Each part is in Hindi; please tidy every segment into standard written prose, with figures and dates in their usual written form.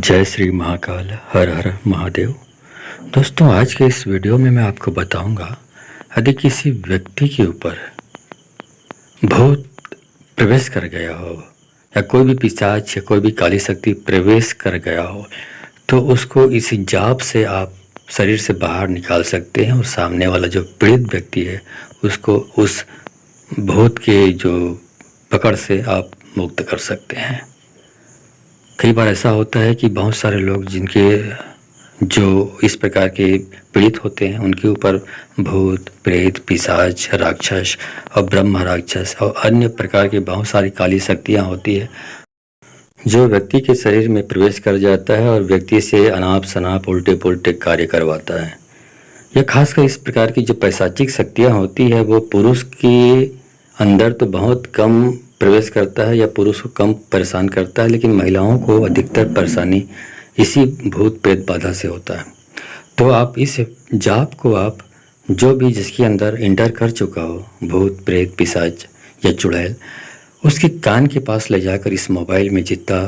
जय श्री महाकाल, हर हर महादेव। दोस्तों, आज के इस वीडियो में मैं आपको बताऊंगा, यदि किसी व्यक्ति के ऊपर भूत प्रवेश कर गया हो या कोई भी पिशाच या कोई भी काली शक्ति प्रवेश कर गया हो तो उसको इस जाप से आप शरीर से बाहर निकाल सकते हैं और सामने वाला जो पीड़ित व्यक्ति है उसको उस भूत के जो पकड़ से आप मुक्त कर सकते हैं। कई बार ऐसा होता है कि बहुत सारे लोग जिनके जो इस प्रकार के पीड़ित होते हैं उनके ऊपर भूत, प्रेत, पिशाच, राक्षस और ब्रह्म राक्षस और अन्य प्रकार की बहुत सारी काली शक्तियाँ होती है जो व्यक्ति के शरीर में प्रवेश कर जाता है और व्यक्ति से अनाप शनाप उल्टे पुल्टे कार्य करवाता है। यह खासकर इस प्रकार की जो पैशाचिक शक्तियाँ होती है वो पुरुष के अंदर तो बहुत कम प्रवेश करता है या पुरुष को कम परेशान करता है, लेकिन महिलाओं को अधिकतर परेशानी इसी भूत प्रेत बाधा से होता है। तो आप इस जाप को आप जो भी जिसके अंदर इंटर कर चुका हो भूत, प्रेत, पिशाच या चुड़ैल, उसके कान के पास ले जाकर इस मोबाइल में जितना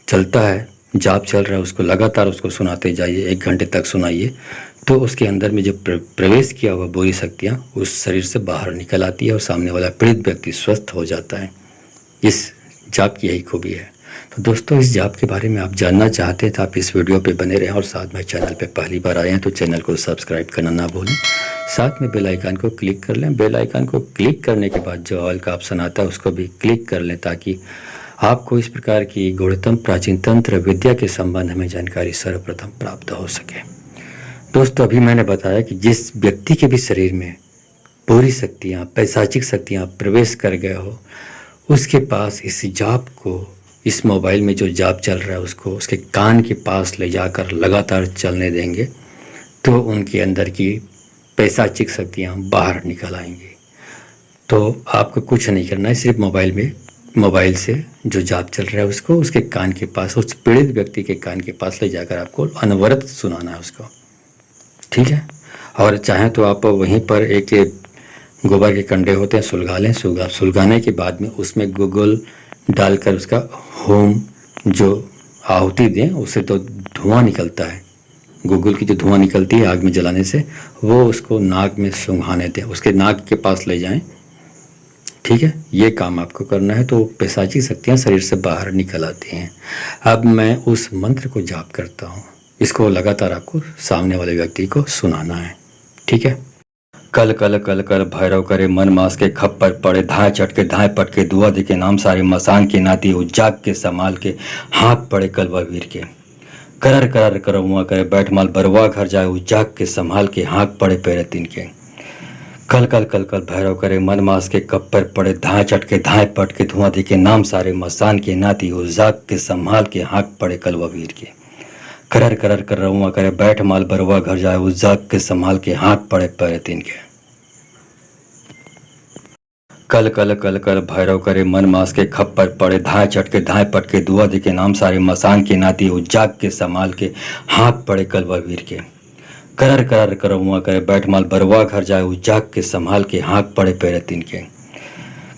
चलता है जाप चल रहा है उसको लगातार उसको सुनाते जाइए, 1 घंटे तक सुनाइए, तो उसके अंदर में जो प्रवेश किया हुआ बुरी शक्तियाँ उस शरीर से बाहर निकल आती है और सामने वाला पीड़ित व्यक्ति स्वस्थ हो जाता है। इस जाप की यही खूबी है। तो दोस्तों, इस जाप के बारे में आप जानना चाहते हैं तो आप इस वीडियो पे बने रहें और साथ में चैनल पे पहली बार आए हैं तो चैनल को सब्सक्राइब करना ना भूलें। साथ में बेल आइकन को क्लिक कर लें। बेल आइकन को क्लिक करने के बाद जो ऑल का ऑप्शन आता है उसको भी क्लिक कर लें ताकि आपको इस प्रकार की गूढ़तम प्राचीन तंत्र विद्या के संबंध में जानकारी सर्वप्रथम प्राप्त हो सके। दोस्तों, अभी मैंने बताया कि जिस व्यक्ति के भी शरीर में बुरी शक्तियाँ, पैशाचिक शक्तियाँ प्रवेश कर गए हो उसके पास इस जाप को, इस मोबाइल में जो जाप चल रहा है उसको उसके कान के पास ले जाकर लगातार चलने देंगे तो उनके अंदर की पैशाचिक शक्तियाँ बाहर निकल आएंगी। तो आपको कुछ नहीं करना है, सिर्फ मोबाइल से जो जाप चल रहा है उसको उसके कान के पास, उस पीड़ित व्यक्ति के कान के पास ले जाकर आपको अनवरत सुनाना है उसको, ठीक है। और चाहें तो आप वहीं पर एक गोबर के कंडे होते हैं सुलगा लें। सुलगाने के बाद में उसमें गूगल डालकर उसका होम जो आहुति दें, उससे तो धुआं निकलता है, गूगल की जो धुआं निकलती है आग में जलाने से, वो उसको नाक में सूंघाने दें, उसके नाक के पास ले जाएं, ठीक है। ये काम आपको करना है तो पैशाचिक शक्तियाँ शरीर से बाहर निकल आती हैं। अब मैं उस मंत्र को जाप करता हूँ, इसको लगातार आपको सामने वाले व्यक्ति को सुनाना है, ठीक है। कल कल कल कर भैरव करे मन मास के खप्पर पड़े, धाए चटके धाए पटके दुआ दे के नाम सारे मसान के नाती उजाग के संभाल के हाथ पड़े कलवा वीर के, करर करर करवा करे बैठ माल बरवा घर जाए उजाग के संभाल के हाथ पड़े पैर तीन के। कल कल कल कल भैरव करे मन मास के कप्पर पड़े, धाए चटके धाए पटके धुआं दे के नाम सारे मसान के नाती उजाग के संभाल के हाथ पड़े कलवा वीर के, करर करर कर रउआ करे बैठ माल बरवा घर जाए उजाग के संभाल के हाथ पड़े पैर तीन के। कल कल कल कर भैरव करे मन मास के खप्पर पड़े, धाए चटके धाए पटके दुआ दे के नाम सारे मसान के नाती उजाग के संभाल के हाथ पड़े कलवा वीर के, करर करर करवा करे बैठ माल बरवा घर जाए उजाग के संभाल के हाथ पड़े पैर तीन के।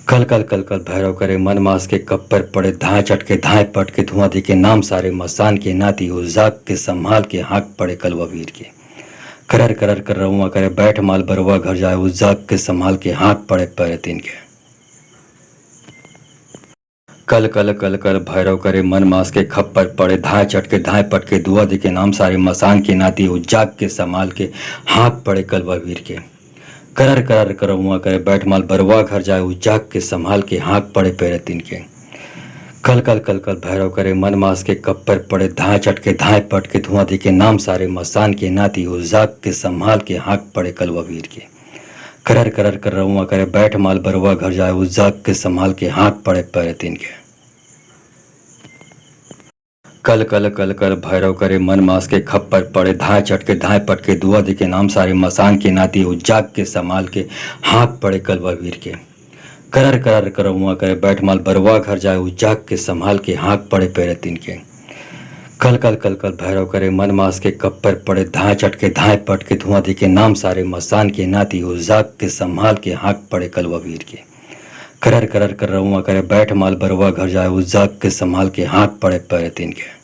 कल कल कल कल भैरव करे मन मास के कप्पर पड़े, धाए चटके धाए पटके धुआं दे के नाम सारे मसान के नाती उजाग के संभाल के हाथ पड़े कलवा वीर के, करर करर कर रउआ करे बैठ माल बरवा घर जाए उजाग के संभाल के हाथ पड़े पैर तीन के। कल कल कल कर भैरव करे मन मास के खप्पर पड़े, धाए चटके धाए पटके दुआ दे के नाम सारे मसान के नाती उजाग के संभाल के हाथ पड़े कलवा वीर के, करर करर कर रउआ करे बैठ माल बरवा घर जाए उजाग के संभाल के हाथ पड़े पैर तीन के। कल कल कल कल भैरव करे मन मास के कप्पर पड़े, धाए चटके धाए पटके धुआं दे के नाम सारे मसान के नाती उजाग के संभाल के हाथ पड़े कलवा वीर के, करर करर कर रउआ करे बैठ माल बरवा घर जाए उजाग के संभाल के हाथ पड़े पैर तीन के। कल कल कल कर भैरव करे मन मास के खप्पर पड़े, धाए चटके धाए पटके दुआ दे के नाम सारे मसान के नाती उजाग के संभाल के हाथ पड़े कलवा वीर के, करर करर करवा करे बैठ माल बरवा घर जाए उजाग के संभाल के हाथ पड़े पैर तीन के। कल कल कल कल भैरव करे मन मास के कप्पर पड़े, धाए चटके धाए पटके धुआं दे के नाम सारे मसान के नाती उजाग के संभाल के हाथ पड़े कलवा वीर के, करर करर कर रउआ करे बैठ माल बरवा घर जाए उजाग के संभाल के हाथ पड़े पैर तीन के।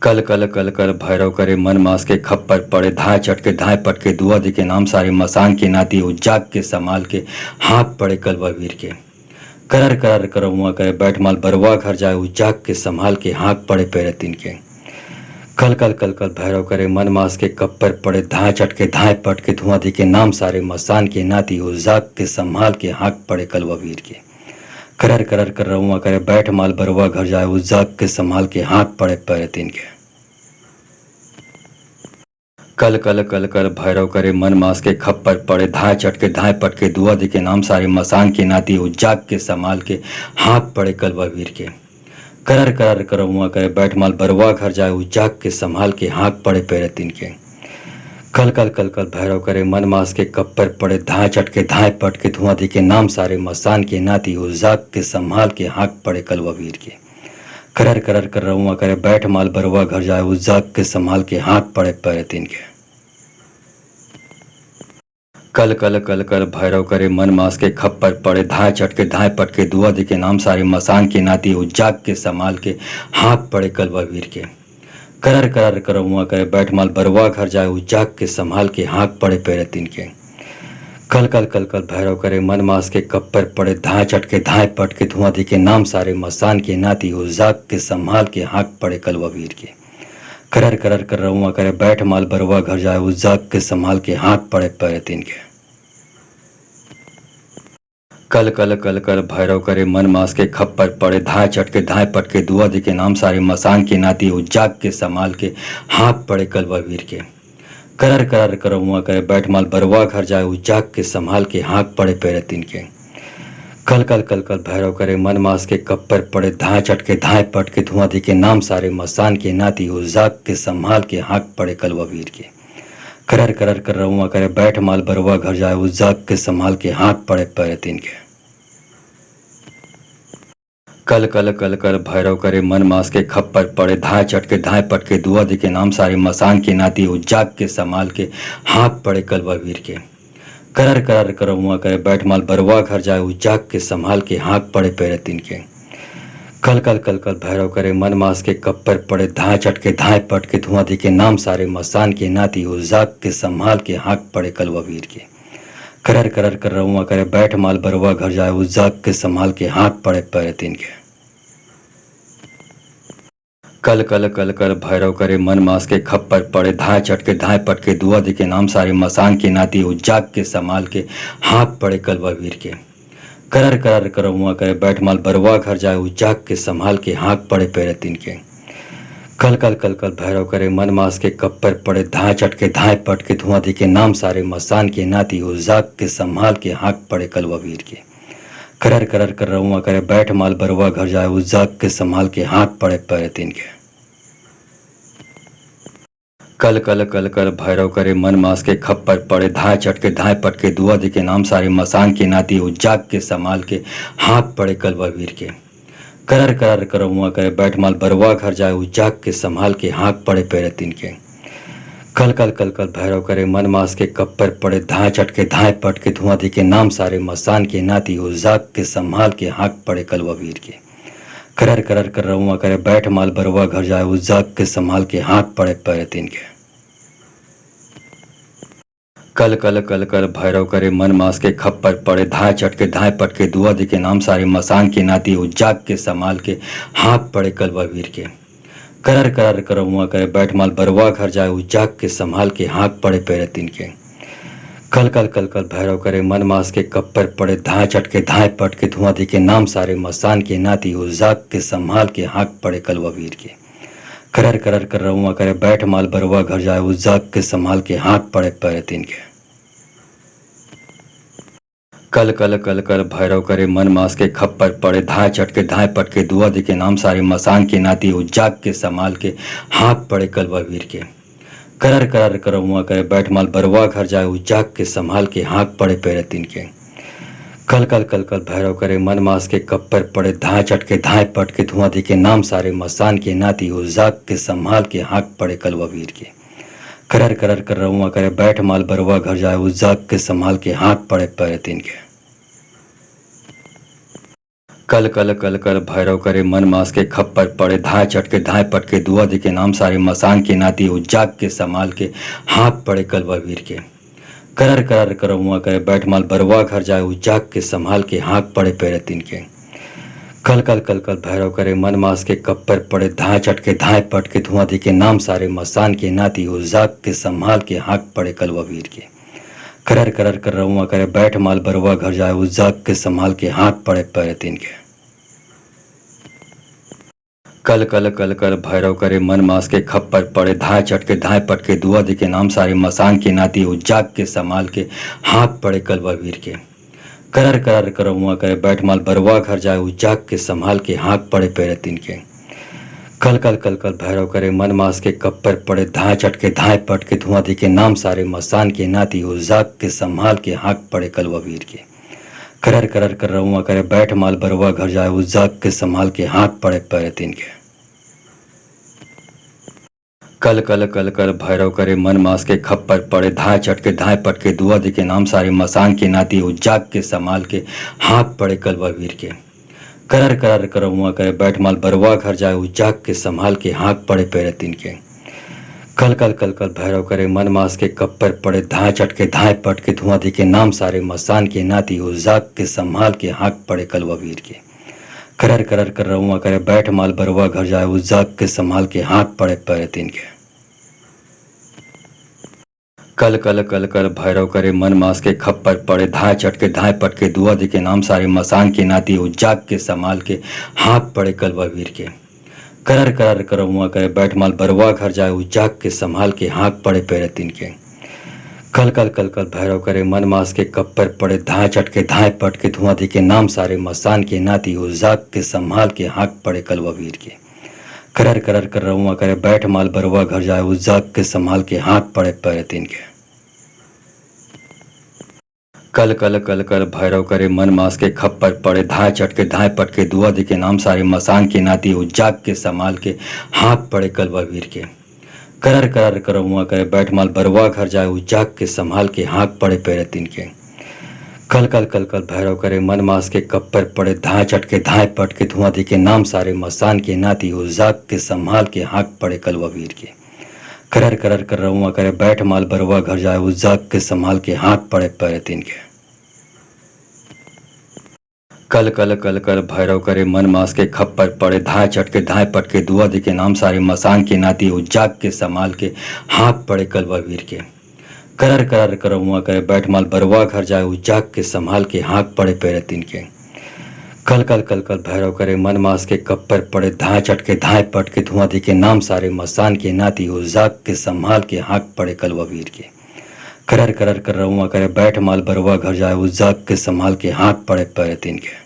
कल कल कल कल भैरव करे मन मास के खप्पर पड़े धाय चटके धाय पटके दुआ दी के नाम सारे मसान के नाती उजाग के संभाल के हाथ पड़े कलवा वीर के करर करर करमुआ करे बैठ माल बरवा घर जाए उजाग के संभाल के हाथ पड़े पैरे तीन के कल कल कल कल भैरव करे मन मास के कप्पर पड़े धाय चटके धाय पटके धुआं दी के नाम सारे मसान के नाती उजाग के संभाल के हाथ पड़े कलवा वीर के करर करर कर रहुआ करे बैठ माल बरवा घर जाए उजाग के संभाल के हाथ पड़े पैरे तीन के कल कल कल कल भैरव करे मन मास के खप्पर पड़े धाय चटके धाय पटके दुआ दी के नाम सारे मसान के नाती उजाग के संभाल के हाथ पड़े कलवा वीर के करर करर कर रहुआ करे बैठ माल बरवा घर जाए उजाग के संभाल के हाथ पड़े पैरे तीन के कल कल कल कल भैरव करे मन मास के कप्पर पड़े धाय चटके धाय पटके धुआं दी के नाम सारे मसान के नाती उजाग के संभाल के हाथ पड़े कलवा वीर के करर करर कर रहुआ करे बैठ माल बरवा घर जाए उजाग के संभाल के हाथ पड़े पैरे तीन के कल कल कल कल भैरव करे मन मास के खप्पर पड़े धाय चटके धाय पटके दुआ दी के नाम सारे मसान के नाती उजाग के संभाल के हाथ पड़े कलवा वीर के करर करर कर रहुआ करे बैठ माल बरवा घर जाए उजाग के संभाल के हाथ पड़े पैरे तीन के कल कल कल कल भैरव करे मन मास के कप्पर पड़े धाय चटके धाय पटके धुआं दी के नाम सारे मसान के नाती उजाग के संभाल के हाथ पड़े कलवा वीर के करर करर कर रहुआ करे बैठ माल बरवा घर जाए उजाग के संभाल के हाथ पड़े पैरे तीन के कल कल कल कल भैरव करे मन मास के खप्पर पड़े धाय चटके धाय पटके दुआ दी के नाम सारे मसान के नाती उजाग के संभाल के हाथ पड़े कलवा वीर के करर करर कर रहुआ करे बैठ माल बरवा घर जाए उजाग के संभाल के हाथ पड़े पैरे तीन के कल कल कल कल भैरव करे मन मास के कप्पर पड़े धाय चटके धाय पटके धुआं दी के नाम सारे मसान के नाती उजाग के संभाल के हाथ पड़े कलवा वीर के करर करर कर रहुआ करे बैठ माल बरवा घर जाए उजाग के संभाल के हाथ पड़े पैरे तीन के कल कल कल कल भैरव करे मन मास के खप्पर पड़े धाय चटके धाय पटके दुआ दी के नाम सारे मसान के नाती उजाग के संभाल के हाथ पड़े कलवा वीर के करर करर कर रहुआ करे बैठ माल बरवा घर जाए उजाग के संभाल के हाथ पड़े पैरे तीन के कल कल कल कल भैरव करे मन मास के कप्पर पड़े धाय चटके धाय पटके धुआं दी के नाम सारे मसान के नाती उजाग के संभाल के हाथ पड़े कलवा वीर के करर करर कर रहुआ करे बैठ माल बरवा घर जाए उजाग के संभाल के हाथ पड़े पैरे तीन के कल कल कल कल भैरव करे मन मास के खप्पर पड़े धाय चटके धाय पटके दुआ दी के नाम सारे मसान के नाती उजाग के संभाल के हाथ पड़े कलवा वीर के करर करर कर रहुआ करे बैठ माल बरवा घर जाए उजाग के संभाल के हाथ पड़े पैरे तीन के कल कल कल कल भैरव करे मन मास के कप्पर पड़े धाय चटके धाय पटके धुआं दी के नाम सारे मसान के नाती उजाग के संभाल के हाथ पड़े कलवा वीर के करर करर कर रहुआ करे बैठ माल बरवा घर जाए उजाग के संभाल के हाथ पड़े पैरे तीन के कल कल कल कल भैरव करे मन मास के खप्पर पड़े धाय चटके धाय पटके दुआ दी के नाम सारे मसान के नाती उजाग के संभाल के हाथ पड़े कलवा वीर के करर करर कर रहुआ करे बैठ माल बरवा घर जाए उजाग के संभाल के हाथ पड़े पैरे तीन के कल कल कल कल भैरव करे मन मास के कप्पर पड़े धाय चटके धाय पटके धुआं दी के नाम सारे मसान के नाती उजाग के संभाल के हाथ पड़े कलवा वीर के करर करर कर रहुआ करे बैठ माल बरवा घर जाए उजाग के संभाल के हाथ पड़े पैरे तीन के कल कल कल कल भैरव करे मन मास के खप्पर पड़े धाय चटके धाय पटके दुआ दी के नाम सारे मसान के नाती उजाग के संभाल के हाथ पड़े कलवा वीर के करर करर कर रहुआ करे बैठ माल बरवा घर जाए उजाग के संभाल के हाथ पड़े पैरे तीन के कल कल कल कल भैरव करे मन मास के कप्पर पड़े धाय चटके धाय पटके धुआं दी के नाम सारे मसान के नाती उजाग के संभाल के हाथ पड़े कलवा वीर के करर करर कर रहुआ करे बैठ माल बरवा घर जाए उजाग के संभाल के हाथ पड़े पैरे तीन के कल कल कल कल भैरव करे मन मास के खप्पर पड़े धाय चटके धाय पटके दुआ दी के नाम सारे मसान के नाती उजाग के संभाल के हाथ पड़े कलवा वीर के करर करर कर रहुआ करे बैठ माल बरवा घर जाए उजाग के संभाल के हाथ पड़े पैरे तीन के कल कल कल कल भैरव करे मन मास के कप्पर पड़े धाय चटके धाय पटके धुआं दी के नाम सारे मसान के नाती उजाग के संभाल के हाथ पड़े कलवा वीर के करर करर कर रहुआ करे बैठ माल बरवा घर जाए उजाग के संभाल के हाथ पड़े पैरे तीन के कल कल कल कल भैरव करे मन मास के खप्पर पड़े धाय चटके धाय पटके दुआ दे के नाम सारे मसान के नाती उजाग के संभाल के हाथ पड़े कलवा वीर के करर करर करमुआ करे बैठ माल बरवा घर जाए उजाग के संभाल के हाथ पड़े पैर तीन के कल कल कल कल भैरव करे मन मास के कप्पर पड़े धाय चटके धाय पटके धुआं दे के नाम सारे मसान के नाती उजाग के संभाल के हाथ पड़े कलवा वीर के करर करर कर रहुआ करे बैठ माल बरवा घर जाए उजाग के संभाल के हाथ पड़े पैर तीन के कल कल कल कल भैरव करे मन मास के खप्पर पड़े धाय चटके धाय पटके दुआ दे के नाम सारे मसान के नाती उजाग के संभाल के हाथ पड़े कलवा वीर के करर करर करमुआ करे बैठ माल बरवा घर जाए उजाग के संभाल के हाथ पड़े पैर तीन के कल कल कल कल भैरव करे मन मास के कप्पर पड़े धाय चटके धाय पटके धुआं दे के नाम सारे मसान के नाती उजाग के संभाल के हाथ पड़े कलवा वीर के करर करर कर रहुआ करे बैठ माल बरवा घर जाए उजाग के संभाल के हाथ पड़े पैर तीन के कल कल कल कल भैरव करे मन मास के खप्पर पड़े धाय चटके धाय पटके दुआ दे के नाम सारे मसान के नाती उजाग के संभाल के हाथ पड़े कलवा वीर के करर करर करमुआ करे बैठ माल बरवा घर जाए उजाग के संभाल के हाथ पड़े पैर तीन के कल कल कल कल भैरव करे मन मास के कप्पर पड़े धाय चटके धाय पटके धुआं दे के नाम सारे मसान के नाती उजाग के संभाल के हाथ पड़े कलवा वीर के करर करर कर रहुआ करे बैठ माल बरवा घर जाए उजाग के संभाल के हाथ पड़े पैर तीन के कल कल कल कल भैरव करे मन मास के खप्पर पड़े धाय चटके धाय पटके दुआ दे के नाम सारे मसान के नाती उजाग के संभाल के हाथ पड़े कलवा वीर के करर करर करमुआ करे बैठ माल बरवा घर जाए उजाग के संभाल के हाथ पड़े पैर तीन के कल कल कल कल भैरव करे मन मास के कप्पर पड़े धाय चटके धाय पटके धुआं दे के नाम सारे मसान के नाती उजाग के संभाल के हाथ पड़े कलवा वीर के करर करर कर रहुआ करे बैठ माल बरवा घर जाए उजाग के संभाल के हाथ पड़े पैर तीन के कल कल कल कल भैरव करे मन मास के खप्पर पड़े धाय चटके धाय पटके दुआ दे के नाम सारे मसान के नाती उजाग के संभाल के हाथ पड़े कलवा वीर के करर करर करमुआ करे बैठ माल बरवा घर जाए उजाग के संभाल के हाथ पड़े पैर तीन के कल कल कल कल भैरव करे मन मास के कप्पर पड़े धाय चटके धाय पटके धुआं दे के नाम सारे मसान के नाती उजाग के संभाल के हाथ पड़े कलवा वीर के करर करर कर रहुआ करे बैठ माल बरवा घर जाए उजाग के संभाल के हाथ पड़े पैर तीन के कल कल कल कल भैरव करे मन मास के खप्पर पड़े धाय चटके धाय पटके दुआ दे के नाम सारे मसान के नाती उजाग के संभाल के हाथ पड़े कलवा वीर के करर करर करमुआ करे बैठ माल बरवा घर जाए उजाग के संभाल के हाथ पड़े पैर तीन के कल कल कल कल भैरव करे मन मास के कप्पर पड़े धाय चटके धाय पटके धुआं दे के नाम सारे मसान के नाती उजाग के संभाल के हाथ पड़े कलवा वीर के करर करर कर रहुआ करे बैठ माल बरवा घर जाए उजाग के संभाल के हाथ पड़े पैर तीन के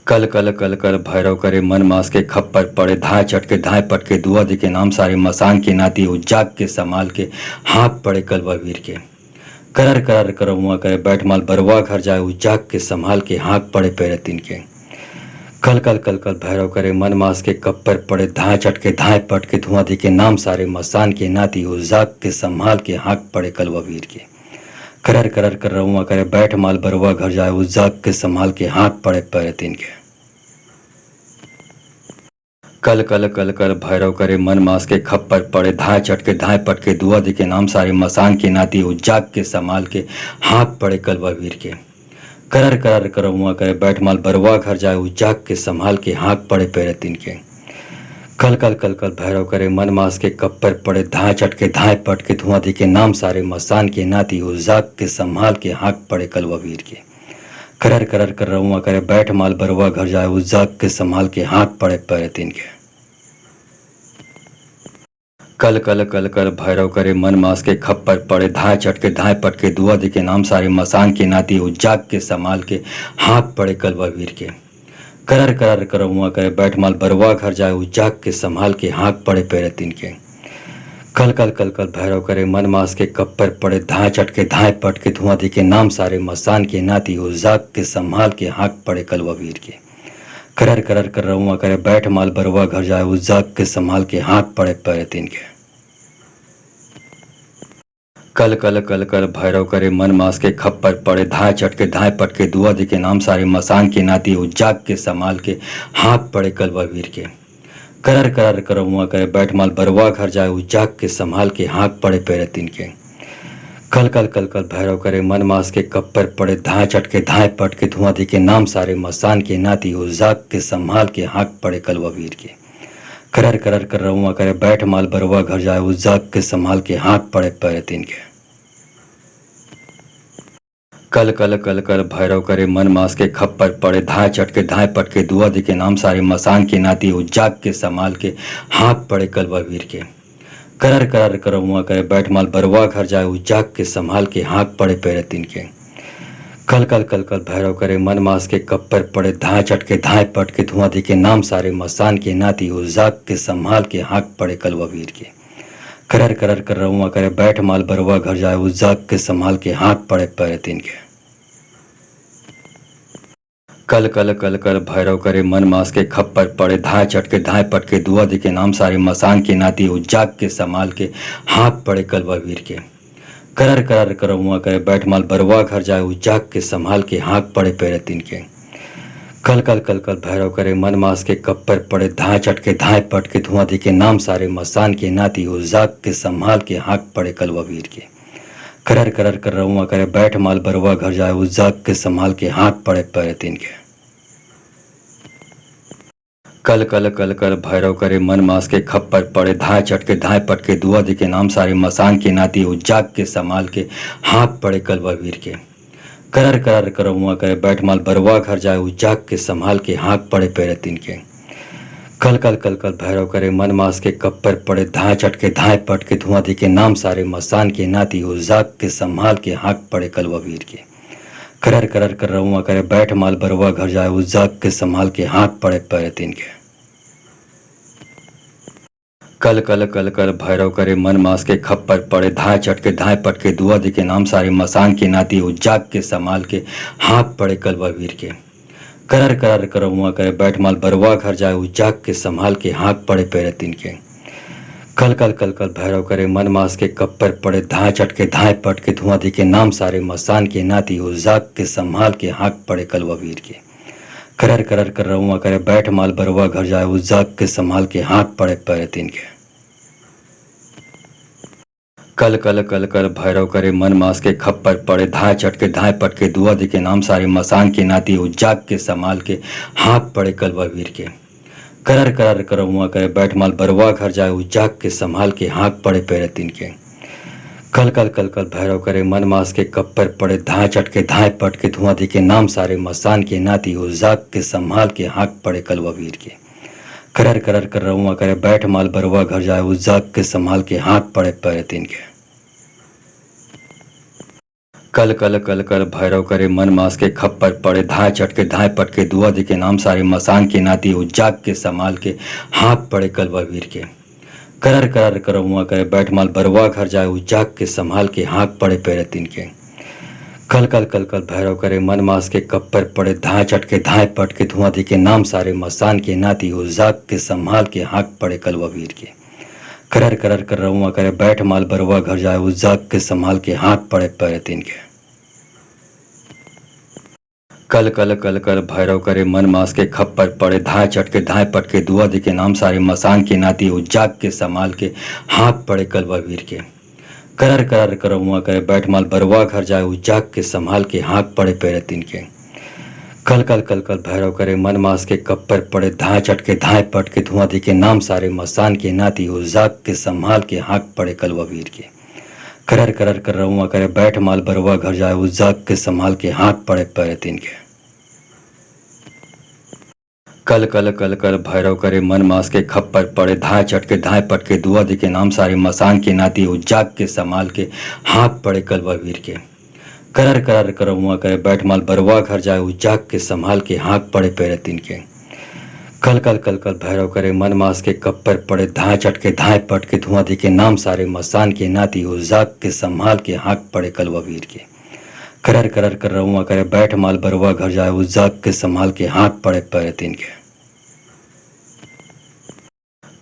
कल कल कल कल भैरव करे मन मास के खप्पर पड़े धाय चटके धाय पटके दुआ दे के नाम सारे मसान के नाती उजाग के संभाल के हाथ पड़े कलवा वीर के करर करर करमुआ करे बैठ माल बरवा घर जाए उजाग के संभाल के हाथ पड़े पैर तीन के कल कल कल कल भैरव करे मन मास के कप्पर पड़े धाय चटके धाय पटके धुआं दे के नाम सारे मसान के नाती उजाग के संभाल के हाथ पड़े कलवा वीर के करर करर कर रहुआ करे बैठ माल बरवा घर जाए उजाग के संभाल के हाथ पड़े पैर तीन के कल कल कल कल भैरव करे मन मास के खप्पर पड़े धाय चटके धाय पटके दुआ दे के नाम सारे मसान के नाती उजाग के संभाल के हाथ पड़े कलवा वीर के करर करर करमुआ करे बैठ माल बरवा घर जाए उजाग के संभाल के हाथ पड़े पैर तीन के कल कल कल कल भैरव करे मन मास के कप्पर पड़े धाय चटके धाय पटके धुआं दे के नाम सारे मसान के नाती उजाग के संभाल के हाथ पड़े कलवा वीर के करर करर कर रहुआ करे बैठ माल बरवा घर जाए उजाग के संभाल के हाथ पड़े पैर तीन के कल कल कल कल भैरव करे मन मास के खप्पर पड़े धाय चटके धाय पटके दुआ दे के नाम सारे मसान के नाती उजाग के संभाल के हाथ पड़े कलवा वीर के करर करर करमुआ करे बैठ माल बरवा घर जाए उजाग के संभाल के हाथ पड़े पैर तीन के कल कल कल कल भैरव करे मन मास के कप्पर पड़े धाय चटके धाय पटके धुआं दे के नाम सारे मसान के नाती उजाग के संभाल के हाथ पड़े कलवा वीर के करर करर कर रहुआ करे बैठ माल बरवा घर जाए उजाग के संभाल के हाथ पड़े पैर तीन के कल कल कल कल भैरव करे मन मास के खप्पर पड़े धाए चटके धाए पटके दुआ दिखे नाम सारे मसान के नाती उजाग के संभाल के हाथ पड़े कलवा वीर के करर करर करमुआ करे बैठ माल बरवा घर जाए उजाग के संभाल के हाथ पड़े पैर तीन के कल कल कल कल भैरव करे मन मास के कप्पर पड़े धाए चटके धाए पटके धुआं दिखे नाम सारे मसान के नाती उजाग के संभाल के हाथ पड़े कलवा वीर के करर करर कर रहुआ करे बैठ माल बरवा घर जाए उजाग के संभाल के हाथ पड़े पैर तीन के कल कल कल कल भैरव करे मन मास के खप्पर पड़े धाए चटके धाए पटके दुआ दिखे नाम सारे मसान के नाती उजाग के संभाल के हाथ पड़े कलवा वीर के करर करर करमुआ करे बैठ माल बरवा घर जाए उजाग के संभाल के हाथ पड़े पैर तीन के कल कल कल कल भैरव करे मन मास के कप्पर पड़े धाए चटके धाए पटके धुआं दिखे नाम सारे मसान के नाती उजाग के संभाल के हाथ पड़े कलवा वीर के करर करर कर रहुआ करे बैठ माल बरवा घर जाए उजाग के संभाल के हाथ पड़े पैर तीन के कल कल कल कल भैरव करे मन मास के खप्पर पड़े धाए चटके धाए पटके दुआ दिखे नाम सारे मसान के नाती उजाग के संभाल के हाथ पड़े कलवा वीर के करर करर कर रहुआ करे बैठ माल बरवा घर जाए उजाग के संभाल के हाथ पड़े पैर तीन के कल कल कल कल भैरव करे मन मास के कप्पर पड़े धाए चटके धाए पटके धुआं दिखे नाम सारे मसान के नाती उजाग के संभाल के हाथ पड़े कलवा वीर के करर करर कर रहुआ करे बैठ माल बरवा घर जाए उजाग के संभाल के हाथ पड़े पैर तीन के कल कल कल कल भैरव करे मन मास के खप्पर पड़े धाए चटके धाए पटके दुआ दिखे नाम सारे मसान के नाती उजाग के संभाल के हाथ पड़े कलवा वीर के करर करर करमुआ करे बैठ माल बरवा घर जाए उजाग के संभाल के हाथ पड़े पैर तीन के कल कल कल कल भैरव करे मन मास के कप्पर पड़े धाए चटके धाए पटके धुआं दिखे नाम सारे मसान के नाती उजाग के संभाल के हाथ पड़े कलवा वीर के करर करर कर रहुआ करे बैठ माल बरवा घर जाए उजाग के संभाल के हाथ पड़े पैर तीन के कल कल कल कल भैरव करे मन मास के खप्पर पड़े धाए चटके धाए पटके दुआ दिखे नाम सारे मसान के नाती उजाग के संभाल के हाथ पड़े कलवा वीर के करर करर करमुआ करे बैठ माल बरवा घर जाए उजाग के संभाल के हाथ पड़े पैर तीन के कल कल कल कल भैरव करे मन मास के कप्पर पड़े धाए चटके धाए पटके धुआं दिखे नाम सारे मसान के नाती उजाग के संभाल के हाथ पड़े कलवा वीर के करर करर कर रहुआ करे बैठ माल बरवा घर जाए उजाग के संभाल के हाथ पड़े पैर तीन के कल कल कल कल भैरव करे मन मास के खप्पर पड़े धाए चटके धाए पटके दुआ दिखे नाम सारे मसान के नाती उजाग के संभाल के हाथ पड़े कलवा वीर के करर करर करमुआ करे बैठ माल बरवा घर जाए उजाग के संभाल के हाथ पड़े पैर तीन के कल कल कल कल भैरव करे मन मास के कप्पर पड़े धाए चटके धाए पटके धुआं दिखे नाम सारे मसान के नाती उजाग के संभाल के हाथ पड़े कलवा वीर के करर करर कर रहुआ करे बैठ माल बरवा घर जाए उजाग के संभाल के हाथ पड़े पैर तीन के कल कल कल कल भैरव करे मन मास के खप्पर पड़े धाए चटके धाए पटके दुआ दिखे नाम सारे मसान के नाती उजाग के संभाल के हाथ पड़े कलवा वीर के करर करर करमुआ करे बैठ माल बरवा घर जाए उजाग के संभाल के हाथ पड़े पैर तीन के कल कल कल कल भैरव करे मन मास के कप्पर पड़े धाए चटके धाए पटके धुआं दिखे नाम सारे मसान के नाती उजाग के संभाल के हाथ पड़े कलवा वीर के करर करर कर रहुआ करे बैठ माल बरवा घर जाए उजाग के संभाल के हाथ पड़े पैर तीन के कल कल कल कल भैरव करे मन मास के खप्पर पड़े धाए चटके धाए पटके दुआ दिखे नाम सारे मसान के नाती उजाग के संभाल के हाथ पड़े कलवा वीर के करर करर करमुआ करे बैठ माल बरवा घर जाए उजाग के संभाल के हाथ पड़े पैर तीन के कल कल कल कल भैरव करे मन मास के कप्पर पड़े धाए चटके धाए पटके धुआं दिखे नाम सारे मसान के नाती उजाग के संभाल के हाथ पड़े कलवा वीर के करर करर कर रहुआ करे बैठ माल बरवा घर जाए उजाग के संभाल के हाथ पड़े पैर तीन के कल कल कल कल भैरव करे मन मास के खप्पर पड़े धाए चटके धाए पटके दुआ दिखे नाम सारे मसान के नाती उजाग के संभाल के हाथ पड़े कलवा वीर के करर करर करमुआ करे बैठ माल बरवा घर जाए उजाग के संभाल के हाथ पड़े पैर तीन के कल कल कल कल भैरव करे मन मास के कप्पर पड़े धाए चटके धाए पटके धुआं दिखे नाम सारे मसान के नाती उजाग के संभाल के हाथ पड़े कलवा वीर के करर करर कर रहुआ करे बैठ माल बरवा घर जाए उजाग के संभाल के हाथ पड़े पैर तीन के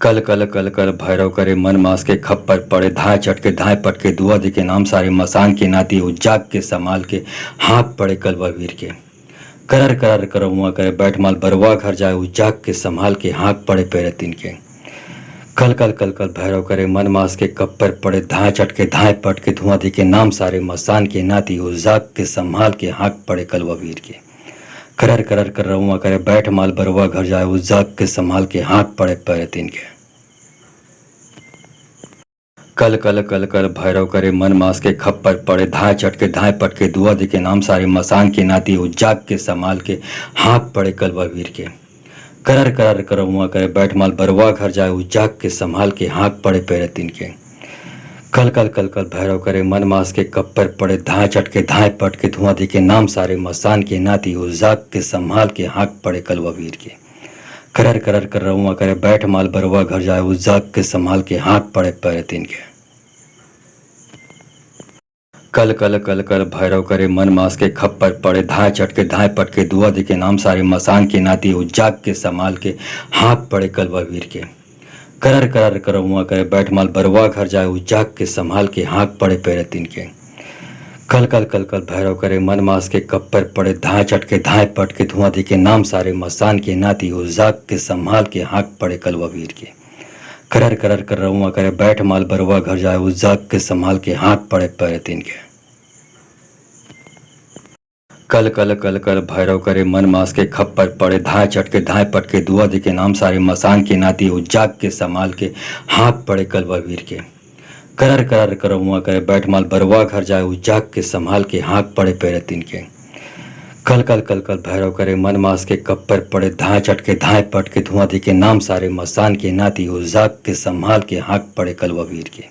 कल कल कल कल भैरव करे मन मास के खप्पर पड़े धाय चटके धाय पटके दुआ दिखे नाम सारे मसान के नाती उजाग के संभाल के हाथ पड़े कलवा वीर के करर करर करमुआ करे बैठ माल बरवा घर जाए उजाग के संभाल के हाथ पड़े पैरे तीन के कल कल कल कल भैरव करे मन मास के कप्पर पड़े धाय चटके धाय पटके धुआं दिखे नाम सारे मसान के नाती उजाग के संभाल के हाथ पड़े कलवा वीर के करर करर कर रहुआ करे बैठ माल बरुआ घर जाए उस जाग के संभाल के हाथ पड़े पैरे तीन के कल कल कल कल भैरव करे मन मास के खप्पर पड़े धाय चटके धाय पटके दुआ दिखे नाम सारे मसान के नाती उजाग के संभाल के हाथ पड़े कलवा वीर के करर करर कर रहुआ करे बैठ माल बरुआ घर जाए उजाग के संभाल के हाथ पड़े पैरे तीन के कल कल कल कल भैरव करे मन मास के कप्पर पड़े धाय चटके धाय पटके धुआं दिखे नाम सारे मसान के नाती उजाग के संभाल के हाथ पड़े कलवा वीर के करर करर कर रहुआ करे बैठ माल बरुआ घर जाए उजाग के संभाल के हाथ पड़े पैरे तीन के कल कल कल कल भैरव करे मन मास के खप्पर पड़े धाय चटके धाय पटके दुआ दिखे नाम सारे मसान के नाती उजाग के संभाल के हाथ पड़े कलवा वीर के करर करर करमुआ करे बैठ माल बरुआ घर जाए उजाग के संभाल के हाथ पड़े पैरे तीन के कल कल कल कल भैरव करे मन मास के कप्पर पड़े धाय चटके धाय पटके धुआं दिखे नाम सारे मसान के नाती उजाग के संभाल के हाथ पड़े कलवा वीर के करर करर कर रहुआ करे बैठ माल बरुआ घर जाए उजाग के संभाल के हाथ पड़े पैरे तीन के कल कल कल कल भैरव करे मन मास के खप्पर पड़े धाय चटके धाय पटके दुआ दिखे नाम सारे मसान के नाती उजाग के संभाल के हाथ पड़े कलवा वीर के करर करर करमुआ करे बैठ माल बरुआ घर जाए उजाग के संभाल के हाथ पड़े पैरे तीन के कल कल कल कल भैरव करे मन मास के कप्पर पड़े धाय चटके धाय पटके धुआं दिखे नाम सारे मसान के नाती उजाग के संभाल के हाथ पड़े कलवा वीर के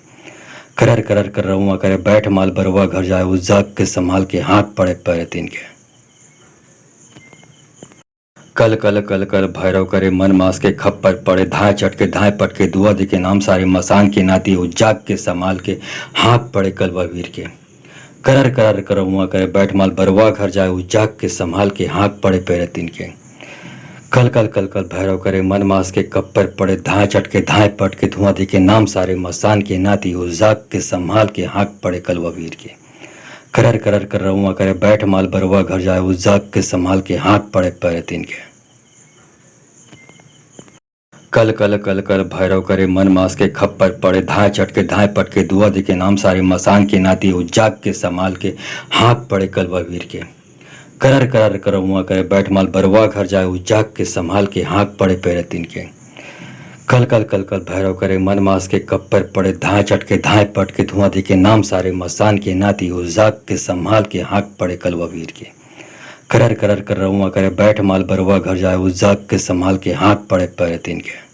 करर करर कर रहुआ करे बैठ माल बरुआ घर जाए उजाग के संभाल के हाथ पड़े पैरे तीन के कल कल कल कल भैरव करे मन मास के खप्पर पड़े धाय चटके धाय पटके दुआ दिखे नाम सारे मसान के नाती उजाग के संभाल के हाथ पड़े कलवा वीर के करर करर कर रहुआ करे बैठ माल बरुआ घर जाए उजाग के संभाल के हाथ पड़े पैरे तीन के कल कल कल कल भैरव करे मन मास के कप्पर पड़े धाय चटके धाय पटके धुआं दिखे नाम सारे मसान के नाती उजाग के संभाल के हाथ पड़े कलवा वीर के करर करर कर रहुआ करे बैठ माल बरुआ घर जाए उजाग के संभाल के हाथ पड़े पैरे तीन के कल कल कल कल भैरव करे मन मास के खप्पर पड़े धाय चटके धाय पटके दुआ दिखे नाम सारे मसान के नाती उजाग के संभाल के हाथ पड़े कलवा वीर के करर करर करमुआ करे बैठ माल बरुआ घर जाए उजाग के संभाल के हाथ पड़े पैरे तीन के कल कल कल कल भैरव करे मन मास के कप्पर पड़े धाय चटके धाय पटके धुआं दिखे नाम सारे मसान के नाती उजाग के संभाल के हाथ पड़े कलवा वीर के करर करर कर रहुआ करे बैठ माल बरुआ घर जाए उजाग के संभाल के हाथ पड़े पैरे तीन के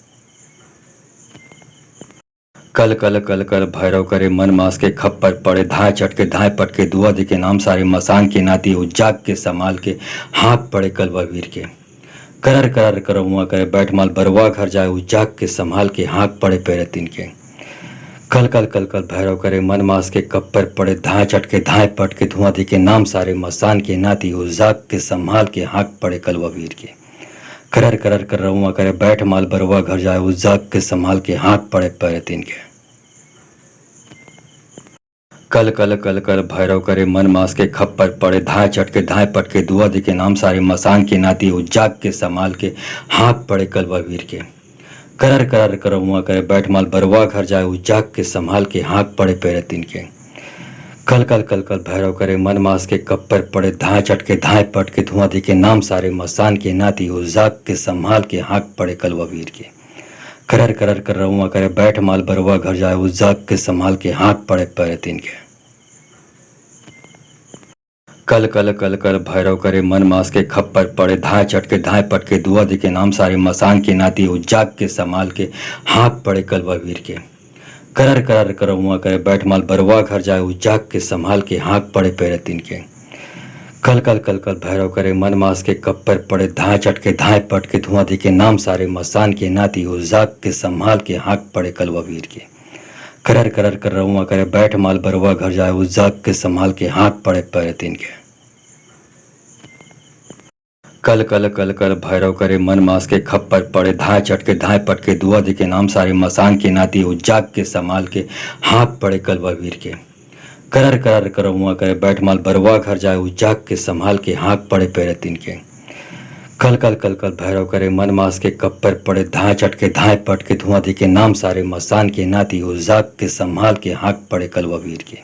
कल कल कल कल भैरव करे मन मास के खप्पर पड़े धाय चटके धाय पटके दुआ दिखे नाम सारे मसान के नाती उजाग के संभाल के हाथ पड़े कलवा वीर के करर करर करमुआ करे बैठ माल बरुआ घर जाए उजाग के संभाल के हाथ पड़े पैरे तीन के कल कल कल कल भैरव करे मन मास के कप्पर पड़े धाय चटके धाय पटके धुआं दिखे नाम सारे मसान के नाती उजाग के संभाल के हाथ पड़े कलवा वीर के करर करर कर रहुआ करे बैठ माल बरुआ घर जाए उजाग के संभाल के हाथ पड़े पैरे तीन के कल कल कल कल भैरव करे मन मास के खप्पर पड़े धाय चटके धाय पटके दुआ दिखे नाम सारे मसान के नाती उजाग के संभाल के हाथ पड़े कलवा वीर के करर करर करमुआ करे बैठ माल बरुआ घर जाए उजाग के संभाल के हाथ पड़े पैरे तीन के कल कल कल कल भैरव करे मन मास के कप्पर पड़े धाय चटके धाय पटके धुआं दिखे नाम सारे मसान के नाती उजाग के संभाल के हाथ पड़े कलवा वीर के करर करर कर रहुआ करे बैठ माल बरुआ घर जाए उजाग के संभाल के हाथ पड़े पैरे तीन के कल कल कल कल भैरव करे मन मास के खप्पर पड़े धाय चटके धाय पटके दुआ दिखे नाम सारे मसान के नाती उजाग के संभाल के हाथ पड़े कलवा वीर के करर करर करमुआ करे बैठ माल बरुआ घर जाए उजाग के संभाल के हाथ पड़े पैरे तीन के कल कल कल कल भैरव करे मन मास के कप्पर पड़े धाय चटके धाय पटके धुआं दिखे नाम सारे मसान के नाती उजाग के संभाल के हाथ पड़े कलवा वीर के करर करर कर रहुआ करे बैठ माल बरुआ घर जाए उजाग के संभाल के हाथ पड़े पैरे तीन के कल कल कल कल भैरव करे मन मास के खप्पर पड़े धाय चटके धाय पटके दुआ दी के नाम सारे मसान के नाती उजाग के संभाल के हाथ पड़े कलवा वीर के करर करर करमुआ करे बैठ माल बरवा घर जाए उजाग के संभाल के हाथ पड़े पैरे तीन के कल कल कल कल भैरव करे मन मास के कप्पर पड़े धाय चटके धाय पटके धुआं दी के नाम सारे मसान के नाती उजाग के संभाल के हाथ पड़े कलवा वीर के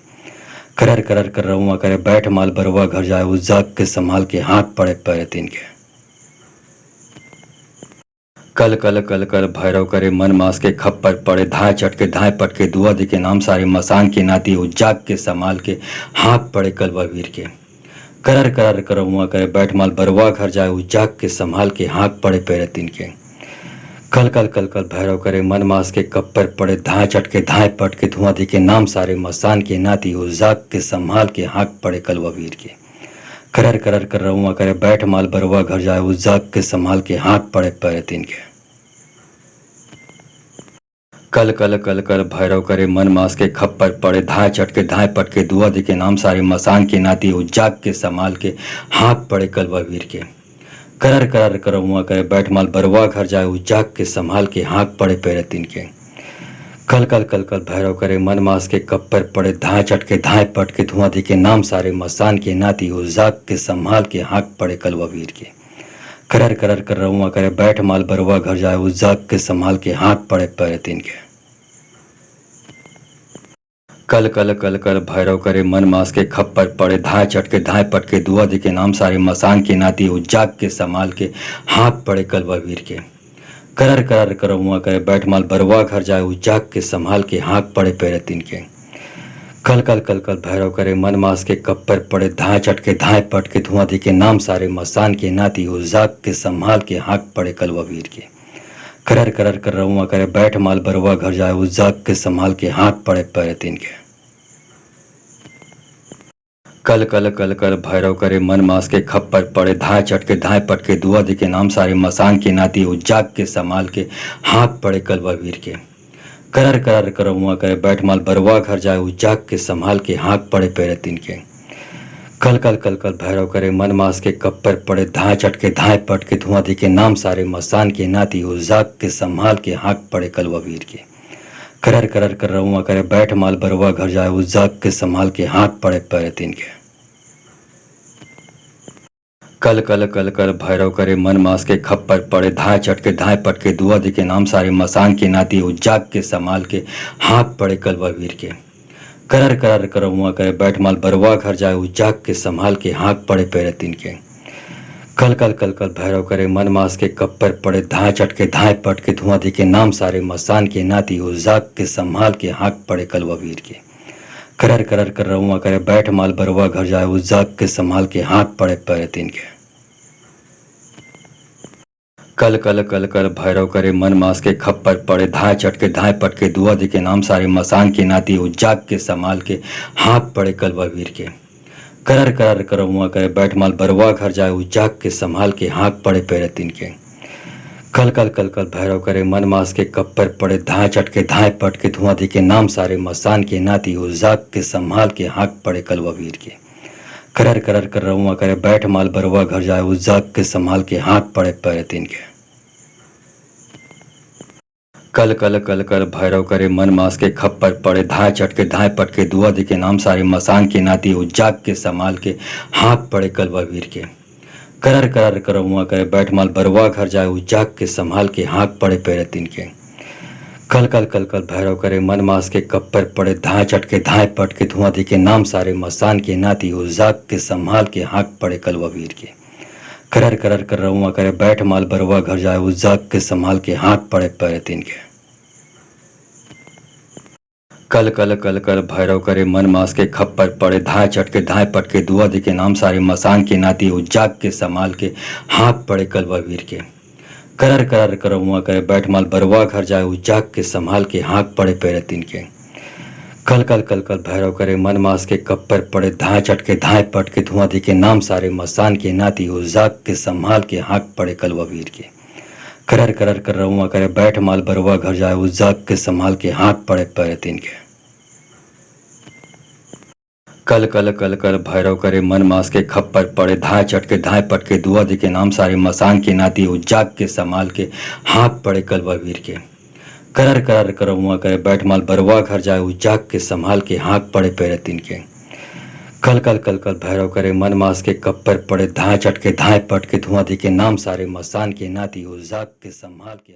करर करर कर रहुआ करे बैठ माल बरवा घर जाए उजाग के संभाल के हाथ पड़े पैरे तीन के कल कल कल कल भैरव करे मन मास के खप्पर पड़े धाय चटके धाय पटके दुआ दी के नाम सारे मसान के नाती उजाग के संभाल के हाथ पड़े कलवा वीर के करर करर करमुआ करे बैठ माल बरवा घर जाए उजाग के संभाल के हाथ पड़े पैरे तीन के कल कल कल कल भैरव करे मन मास के कप्पर पड़े धाय चटके धाय पटके धुआं दी के नाम सारे मसान के नाती उजाग के संभाल के हाथ पड़े कलवा वीर के करर करर कर रहुआ करे बैठ माल बरवा घर जाए उजाग के संभाल के हाथ पड़े पैरे तीन के कल कल कल कल भैरव करे मन मास के खप्पर पड़े धाय चटके धाय पटके दुआ दी के नाम सारे मसान के नाती उजाग के संभाल के हाथ पड़े कलवा वीर के करर करर करमुआ करे बैठ माल बरवा घर जाए उजाग के संभाल के हाथ पड़े पैरे तीन के कल कल कल कल भैरव करे मन मास के कप्पर पड़े धाय चटके धाय पटके धुआं दी के नाम सारे मसान के नाती उजाग के संभाल के हाथ पड़े कलवा वीर के करर करर कर रहुआ करे बैठ माल बरवा घर जाए उजाग के संभाल के हाथ पड़े पैरे तीन के कल कल कल कल भैरव करे मन मास के खप्पर पड़े धाय चटके धाय पटके दुआ दी के नाम सारे मसान के नाती उजाग के संभाल के हाथ पड़े कलवा वीर के करर करर करमुआ करे बैठ माल बरवा घर जाए उजाग के संभाल के हाथ पड़े पैरे तीन के कल कल कल कल भैरव करे मन मास के कप्पर पड़े धाय चटके धाय पटके धुआं दी के नाम सारे मसान के नाती उजाग के संभाल के हाथ पड़े कलवा वीर के करर करर कर रहुआ करे बैठ माल बरवा घर जाए उजाग के संभाल के हाथ पड़े पैरे तीन के कल कल कल कल भैरव करे मन मास के खप्पर पड़े धाय चटके धाय पटके दुआ दी के नाम सारे मसान के नाती उजाग के संभाल के हाथ पड़े कलवा वीर के करर करर करमुआ करे बैठ माल बरवा घर जाए उजाग के संभाल के हाथ पड़े पैरे तीन के कल कल कल कल भैरव करे मन मास के कप्पर पड़े धाय चटके धाय पटके धुआं दी के नाम सारे मसान के नाती उजाग के संभाल के हाथ पड़े कलवा वीर के करर करर कर रहुआ करे बैठ माल बरवा घर जाए उजाग के संभाल के हाथ पड़े पैरे तीन के कल कल कल कल भैरव करे मन मास के खप्पर पड़े धाय चटके धाय पटके दुआ दी के नाम सारे मसान के नाती उजाग के संभाल के हाथ पड़े कलवा वीर के करर करर करमुआ करे बैठ माल बरवा घर जाए उजाग के संभाल के हाथ पड़े पैरे तीन के कल कल कल कल भैरव करे मन मास के कप्पर पड़े धाय चटके धाय पटके धुआं दी के नाम सारे मसान के नाती उजाग के संभाल के हाथ पड़े कलवा वीर के करर करर कर रहुआ करे बैठ माल बरवा घर जाए उजाग के संभाल के हाथ पड़े पैरे तीन के कल कल कल कल भैरव करे मन मास के खप्पर पड़े धाय चटके धाय पटके दुआ दी के नाम सारे मसान के नाती उजाग के संभाल के हाथ पड़े कलवा वीर के करर करर करमुआ करे बैठ माल बरवा घर जाए उजाग के संभाल के हाथ पड़े पैरे तीन के कल कल कल कल भैरव करे मन मास के कप्पर पड़े धाय चटके धाय पटके धुआं दी के नाम सारे मसान के नाती उजाग के संभाल के हाथ पड़े कलवा वीर के करर करर कर रहुआ करे बैठ माल बरवा घर जाए उजाग के संभाल के हाथ पड़े पैरे तीन के कल कल कल कल भैरव करे मन मास के खप्पर पड़े धाय चटके धाय पटके दुआ दी के नाम सारे मसान के नाती उजाग के संभाल के हाथ पड़े कलवा वीर के करर करर करमुआ करे बैठ माल बरवा घर जाए उजाग के संभाल के हाथ पड़े पैरे तीन के कल कल कल कल भैरव करे मन मास के कप्पर पड़े धाय चटके धाय पटके धुआं दी के नाम सारे मसान के नाती उजाग के संभाल के हाथ पड़े कलवा वीर के करर करर कर रहुआ करे बैठ माल बरवा घर जाए उजाग के संभाल के हाथ पड़े पैरे तीन के कल कल कल कल भैरव करे मन मास के खप्पर पड़े धाय चटके धाय पटके दुआ दी के नाम सारे मसान के नाती उजाग के संभाल के हाथ पड़े कलवा वीर के करर करर करमुआ करे बैठ माल बरवा घर जाए उजाग के संभाल के हाथ पड़े पैरे तीन के कल कल कल कल भैरव करे मन मास के कप्पर पड़े धाय चटके धाय पटके धुआं दी के नाम सारे मसान के नाती उजाग के संभाल के हाथ पड़े कलवा वीर के करर करर कर रहुआ करे बैठ माल बरवा घर जाए उजाग के संभाल के हाथ पड़े पैरे तीन के कल कल कल कल भैरव करे मन मास के खप्पर पड़े धाए चटके धाए पटके दुआ दे के नाम सारे मसान के नाती उजाग के संभाल के हाथ पड़े कलवा वीर के करर करर करवा करे बैठ माल बरवा घर जाए उजाग के संभाल के हाथ पड़े पैरे तीन के कल कल कल कल भैरव करे मन मास के कप्पर पड़े धाए चटके धाए पटके धुआं दे के नाम सारे मसान के नाती उजाग के संभाल के